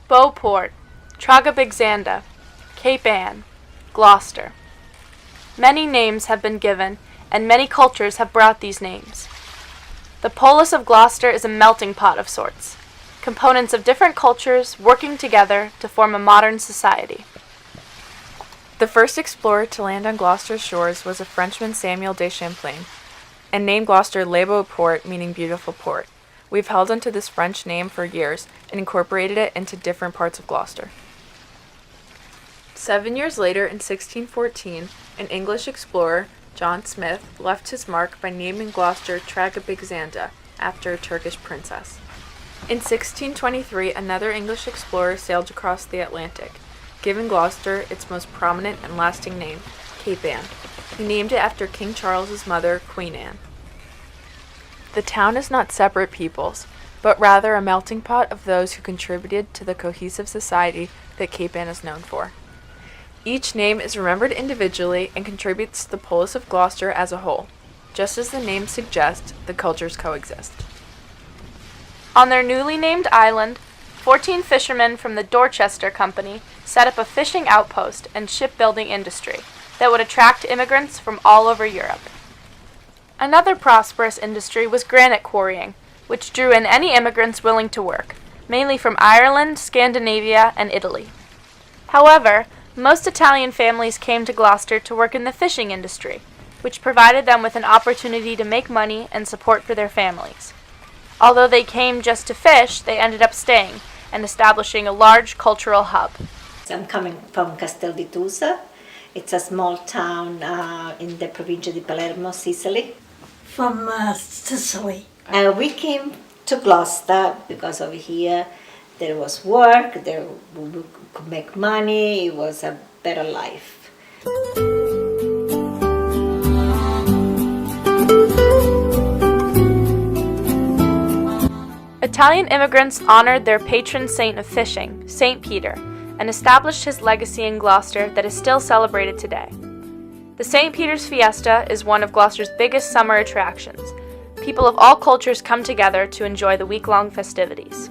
Beauport, Tragabigzanda, Cape Ann, Gloucester. Many names have been given, and many cultures have brought these names. The polis of Gloucester is a melting pot of sorts, components of different cultures working together to form a modern society. The first explorer to land on Gloucester's shores was a Frenchman, Samuel de Champlain, and named Gloucester Le Beau Port, meaning beautiful port. We've held onto this French name for years and incorporated it into different parts of Gloucester. 7 years later, in 1614, an English explorer, John Smith, left his mark by naming Gloucester Tragabigzanda, after a Turkish princess. In 1623, another English explorer sailed across the Atlantic, giving Gloucester its most prominent and lasting name, Cape Ann. He named it after King Charles's mother, Queen Anne. The town is not separate peoples, but rather a melting pot of those who contributed to the cohesive society that Cape Ann is known for. Each name is remembered individually and contributes to the polis of Gloucester as a whole. Just as the name suggests, the cultures coexist. On their newly named island, 14 fishermen from the Dorchester Company set up a fishing outpost and shipbuilding industry that would attract immigrants from all over Europe. Another prosperous industry was granite quarrying, which drew in any immigrants willing to work, mainly from Ireland, Scandinavia, and Italy. However, most Italian families came to Gloucester to work in the fishing industry, which provided them with an opportunity to make money and support for their families. Although they came just to fish, they ended up staying and establishing a large cultural hub. I'm coming from Castel di Tusa. It's a small town in the provincia di Palermo, Sicily. From Sicily. We came to Gloucester because over here there was work, there we could make money, it was a better life. Italian immigrants honored their patron saint of fishing, St. Peter, and established his legacy in Gloucester that is still celebrated today. The St. Peter's Fiesta is one of Gloucester's biggest summer attractions. People of all cultures come together to enjoy the week-long festivities.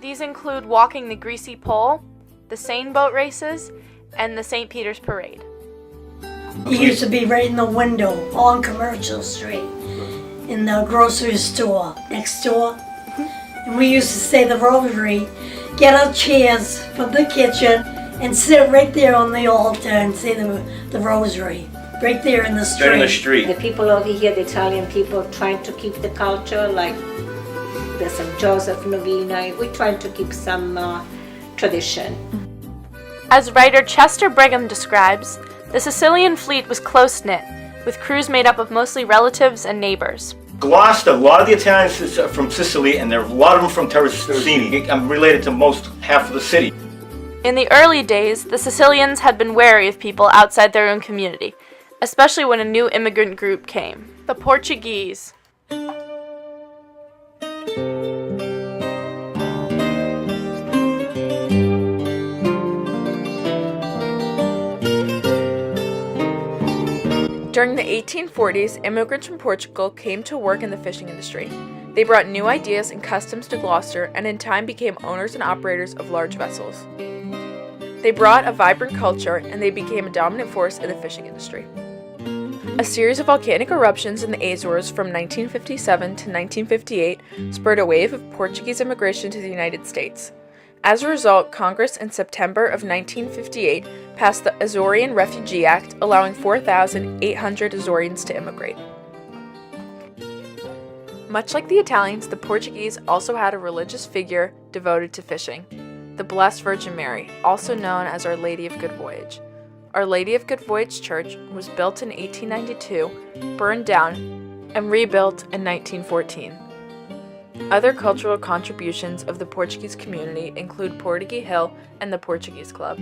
These include walking the Greasy Pole, the Seine boat races, and the St. Peter's Parade. He used to be right in the window on Commercial Street in the grocery store next door. And we used to say the rosary, get our chairs from the kitchen and sit right there on the altar and say the rosary, right there in the street. Right in the street. The people over here, the Italian people, trying to keep the culture, like the St. Joseph Novena. We're trying to keep some tradition. As writer Chester Brigham describes, the Sicilian fleet was close-knit, with crews made up of mostly relatives and neighbors. Gloucester, a lot of the Italians are from Sicily, and there are a lot of them from Terracini. I'm related to half of the city. In the early days, the Sicilians had been wary of people outside their own community, especially when a new immigrant group came, the Portuguese. During the 1840s, immigrants from Portugal came to work in the fishing industry. They brought new ideas and customs to Gloucester and in time became owners and operators of large vessels. They brought a vibrant culture and they became a dominant force in the fishing industry. A series of volcanic eruptions in the Azores from 1957 to 1958 spurred a wave of Portuguese immigration to the United States. As a result, Congress in September of 1958 passed the Azorean Refugee Act, allowing 4,800 Azoreans to immigrate. Much like the Italians, the Portuguese also had a religious figure devoted to fishing, the Blessed Virgin Mary, also known as Our Lady of Good Voyage. Our Lady of Good Voyage Church was built in 1892, burned down, and rebuilt in 1914. Other cultural contributions of the Portuguese community include Portuguese Hill and the Portuguese Club.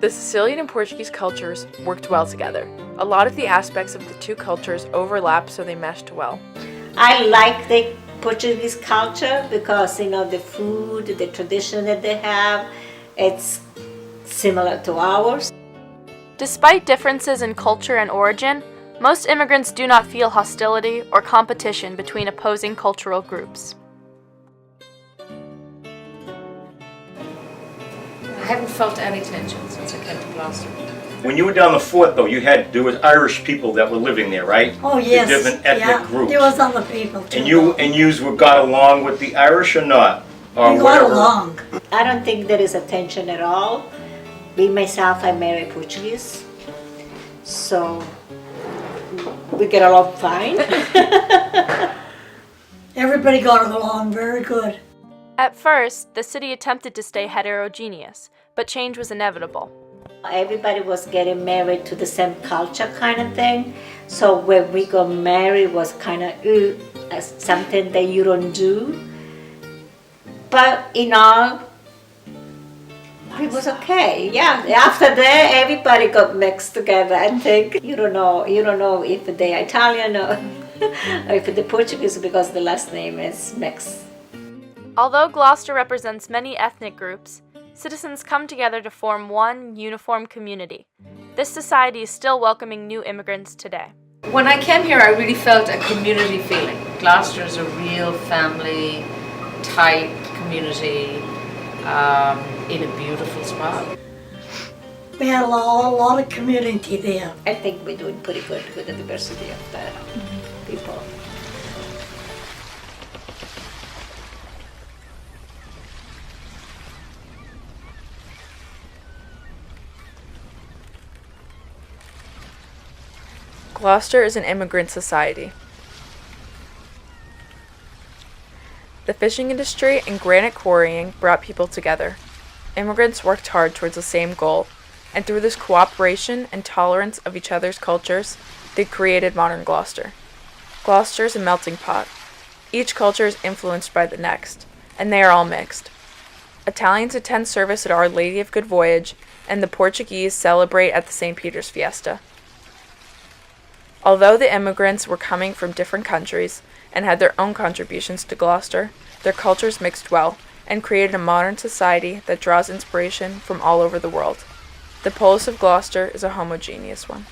The Sicilian and Portuguese cultures worked well together. A lot of the aspects of the two cultures overlap, so they meshed well. I like the Portuguese culture because, the food, the tradition that they have, it's similar to ours. Despite differences in culture and origin, most immigrants do not feel hostility or competition between opposing cultural groups. haven't felt any tension since I came to Gloucester. When you were down the fort, though, there was Irish people that were living there, right? Oh, yes. The different ethnic yeah. groups. There was other people too. And yous got along with the Irish or not? Or we got whatever? along. I don't think there is a tension at all. Me, myself, I married Portuguese. So we get along fine. Everybody got along very good. At first, the city attempted to stay heterogeneous, but change was inevitable. Everybody was getting married to the same culture kind of thing. So when we got married was kind of something that you don't do. But it was okay. Yeah. After that, everybody got mixed together. I think you don't know if they're Italian or if they're Portuguese because the last name is mixed. Although Gloucester represents many ethnic groups, citizens come together to form one uniform community. This society is still welcoming new immigrants today. When I came here, I really felt a community feeling. Gloucester is a real family type community in a beautiful spot. We had a lot of community there. I think we're doing pretty good with the diversity of the people. Gloucester is an immigrant society. The fishing industry and granite quarrying brought people together. Immigrants worked hard towards the same goal, and through this cooperation and tolerance of each other's cultures, they created modern Gloucester. Gloucester is a melting pot. Each culture is influenced by the next, and they are all mixed. Italians attend service at Our Lady of Good Voyage, and the Portuguese celebrate at the St. Peter's Fiesta. Although the immigrants were coming from different countries and had their own contributions to Gloucester, their cultures mixed well and created a modern society that draws inspiration from all over the world. The polis of Gloucester is a homogeneous one.